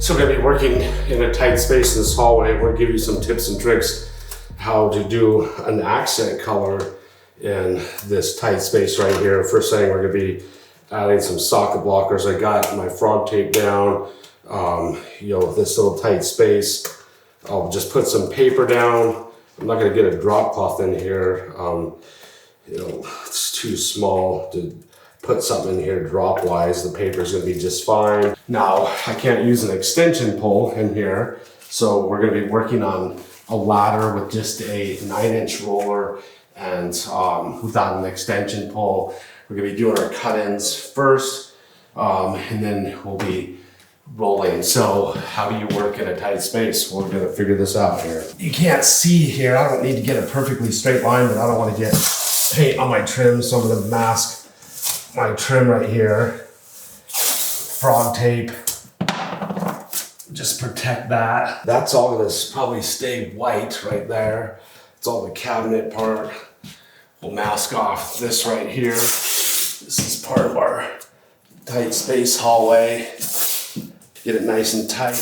So we're going to be working in a tight space in this hallway. We're going to give you some tips and tricks how to do an accent color in this tight space right here. First thing, we're going to be adding some socket blockers. I got my frog tape down, this little tight space. I'll just put some paper down. I'm not going to get a drop cloth in here. It's too small to put something in here drop wise. The paper is going to be just fine. Now, I can't use an extension pole in here, so we're going to be working on a ladder with just a 9-inch roller and without an extension pole. We're going to be doing our cut-ins first, and then we'll be rolling. So how do you work in a tight space? We're going to figure this out here. You can't see here. I don't need to get a perfectly straight line, but I don't want to get paint on my trim, so I'm going to mask my trim right here. Frog tape. Just protect that. That's all going to probably stay white right there. It's all the cabinet part. We'll mask off this right here. This is part of our tight space hallway. Get it nice and tight.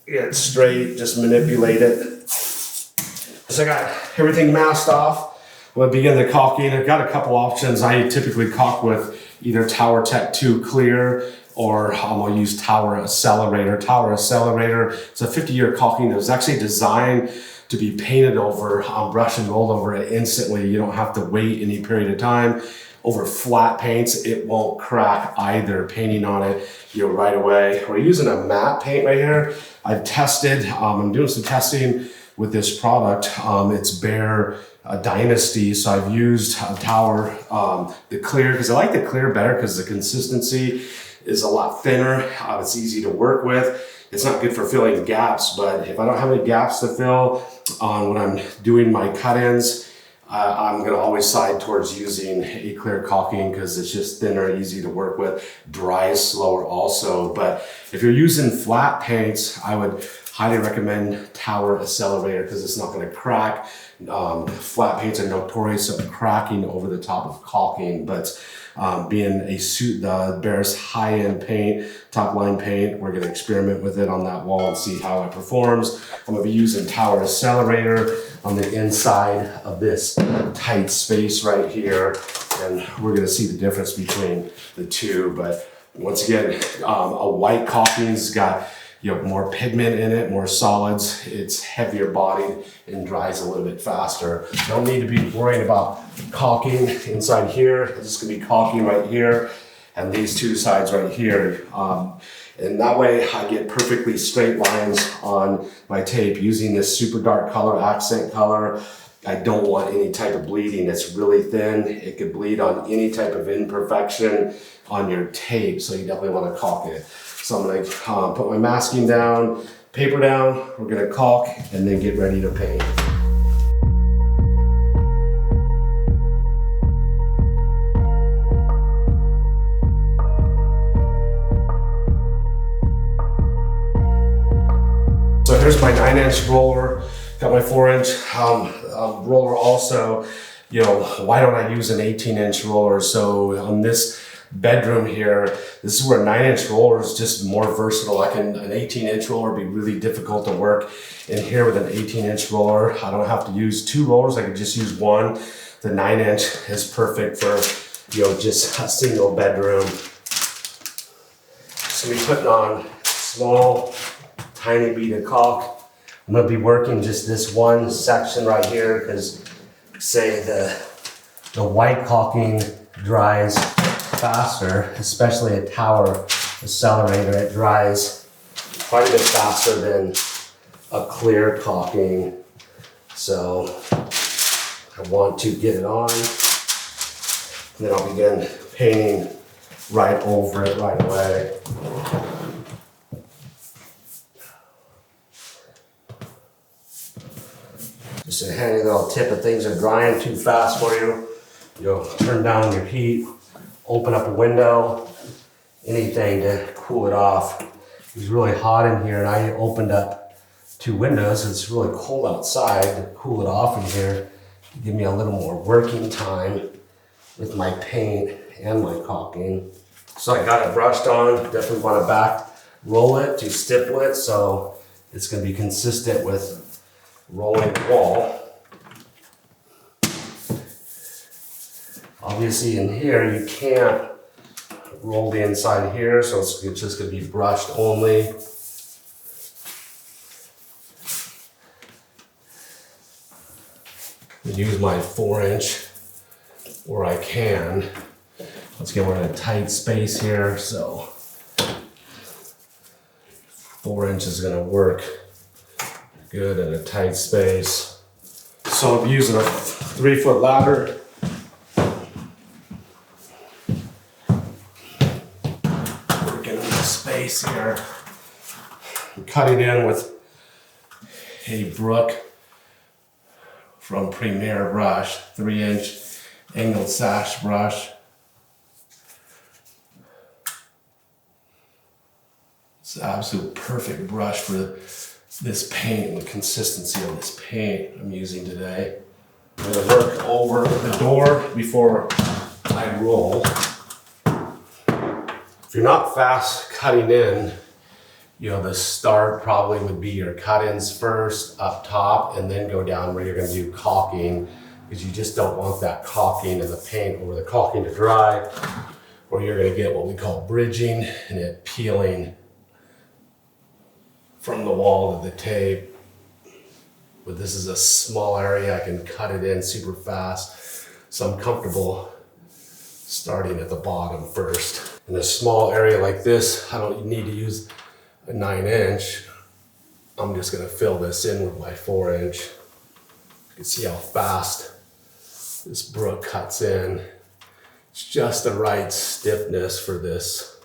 Get it straight, just manipulate it. So I got everything masked off. I'm gonna begin the caulking. I've got a couple options. I typically caulk with either Tower Tech 2 Clear or I'll use Tower Accelerator. Tower Accelerator, it's a 50-year caulking that was actually designed to be painted over, brush and rolled over it instantly. You don't have to wait any period of time. Over flat paints, it won't crack either. Painting on it, right away. We're using a matte paint right here. I've tested, I'm doing some testing with this product. It's Bear Dynasty, so I've used Tower, the Clear, because I like the Clear better because the consistency is a lot thinner. It's easy to work with. It's not good for filling gaps, but if I don't have any gaps to fill when I'm doing my cut-ins, I'm going to always side towards using a clear caulking because it's just thinner, easy to work with, dries slower also. But if you're using flat paints, I would highly recommend Tower Accelerator because it's not going to crack. Flat paints are notorious for cracking over the top of caulking, but being the Bear's high-end paint, top line paint, we're going to experiment with it on that wall and see how it performs. I'm going to be using Tower Accelerator on the inside of this tight space right here, and we're going to see the difference between the two. But once again, a white caulking's got more pigment in it, more solids. It's heavier bodied and dries a little bit faster. Don't need to be worrying about caulking inside here. It's just gonna be caulking right here and these two sides right here. And that way I get perfectly straight lines on my tape using this super dark color, accent color. I don't want any type of bleeding. It's really thin. It could bleed on any type of imperfection on your tape, so you definitely want to caulk it. So I'm going to put my masking down, paper down, we're going to caulk, and then get ready to paint. So here's my 9-inch roller, got my 4-inch roller also. Why don't I use an 18-inch roller? So on this bedroom here, this is where 9-inch roller is just more versatile. An 18-inch roller would be really difficult to work in here with an 18-inch roller. I don't have to use 2 rollers, I could just use 1. The 9-inch is perfect for, just a single bedroom. So we're putting on small, tiny bead of caulk. I'm gonna be working just this one section right here because say the white caulking dries faster, especially a Tower Accelerator. It dries quite a bit faster than a clear caulking. So I want to get it on, and then I'll begin painting right over it right away. Just a handy little tip if things are drying too fast for you. You'll turn down your heat, open up a window, anything to cool it off. It was really hot in here and I opened up 2 windows. It's really cold outside to cool it off in here. Give me a little more working time with my paint and my caulking. So I got it brushed on. Definitely want to roll it to stipple it so it's going to be consistent with rolling the wall. Obviously in here you can't roll the inside here, so it's just going to be brushed only. Use my 4-inch where I can. Let's get, we're in a tight space here, so 4-inch is gonna work good in a tight space. So I'm using a 3-foot ladder. Working in the space here. I'm cutting in with a Brook from Premier brush, 3-inch angled sash brush. It's an absolute perfect brush for this paint and the consistency of this paint I'm using today. I'm going to work over the door before I roll. If you're not fast cutting in, you know, the start probably would be your cut-ins first up top and then go down where you're going to do caulking, because you just don't want that caulking and the paint over the caulking to dry, or you're going to get what we call bridging and it peeling from the wall to the tape. But this is a small area, I can cut it in super fast, so I'm comfortable starting at the bottom first. In a small area like this, I don't need to use a 9-inch. I'm just gonna fill this in with my 4-inch. You can see how fast this Brook cuts in. It's just the right stiffness for this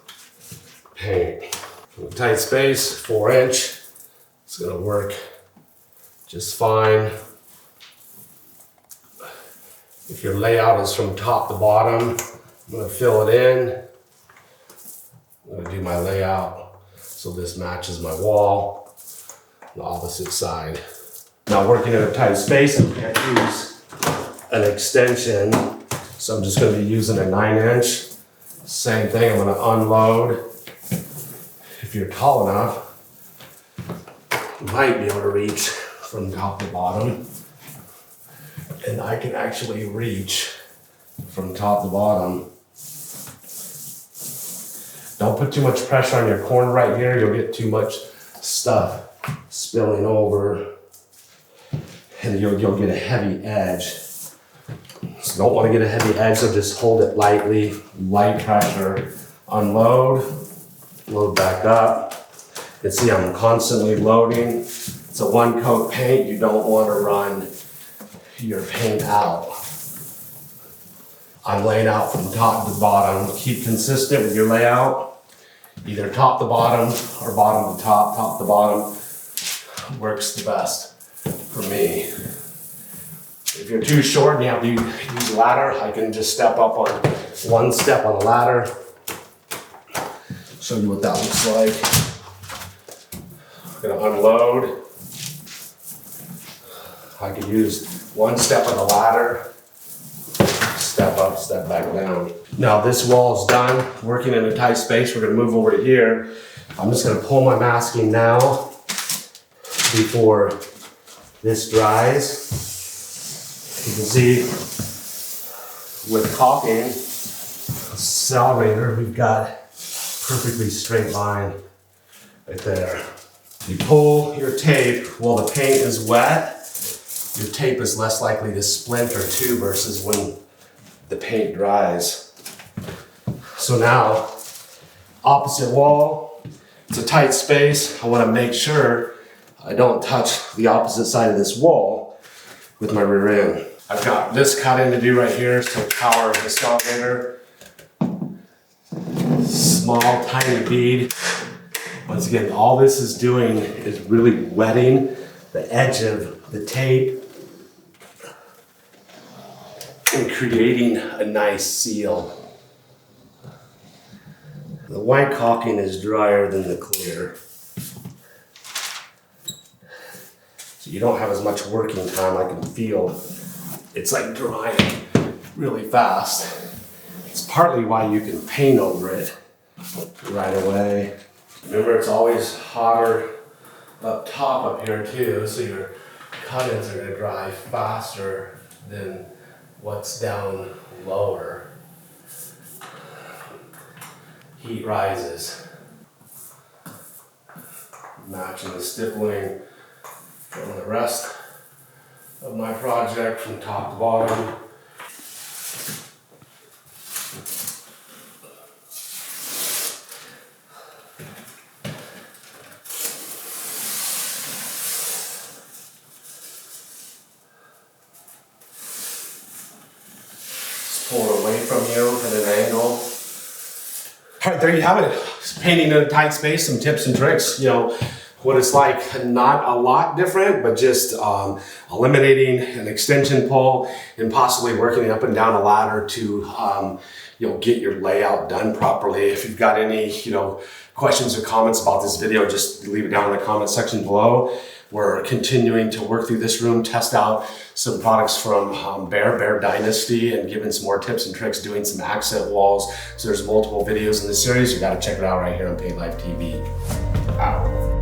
paint. In a tight space, 4-inch, it's gonna work just fine. If your layout is from top to bottom, I'm gonna fill it in. I'm gonna do my layout so this matches my wall, the opposite side. Now working in a tight space, I can't use an extension, so I'm just gonna be using a 9-inch. Same thing, I'm gonna unload. If you're tall enough, you might be able to reach from top to bottom. And I can actually reach from top to bottom. Don't put too much pressure on your corner right here, you'll get too much stuff spilling over and you'll get a heavy edge. So don't want to get a heavy edge, so just hold it lightly, light pressure, unload, load back up. You can see I'm constantly loading. It's a 1-coat paint, you don't want to run your paint out. I'm laying out from top to bottom. Keep consistent with your layout. Either top to bottom or bottom to top. Top to bottom works the best for me. If you're too short and you have to use a ladder, I can just step up on one step on the ladder. Show you what that looks like. I'm gonna unload. I can use one step on the ladder, step up, step back down. Now this wall is done, working in a tight space. We're gonna move over to here. I'm just gonna pull my masking now before this dries. You can see with caulking, salvator, we've got perfectly straight line right there. You pull your tape while the paint is wet, your tape is less likely to splinter too versus when the paint dries. So now, opposite wall, it's a tight space. I want to make sure I don't touch the opposite side of this wall with my rear end. I've got this cut in to do right here, so power the salvator. Small, tiny bead. Once again, all this is doing is really wetting the edge of the tape and creating a nice seal. The white caulking is drier than the clear. So you don't have as much working time. I can feel it's like drying really fast. It's partly why you can paint over it right away. Remember, it's always hotter up top up here too, so your cut-ins are gonna dry faster than what's down lower. Heat rises. Matching the stippling from the rest of my project from top to bottom. Just pull it away from you at an angle. All right, there you have it. Painting in a tight space, some tips and tricks. You know, what it's like, not a lot different, but just eliminating an extension pole and possibly working up and down a ladder to get your layout done properly. If you've got any questions or comments about this video, just leave it down in the comment section below. We're continuing to work through this room, test out some products from Bear Dynasty, and giving some more tips and tricks, doing some accent walls. So there's multiple videos in this series. You got to check it out right here on Paint Life TV. Out.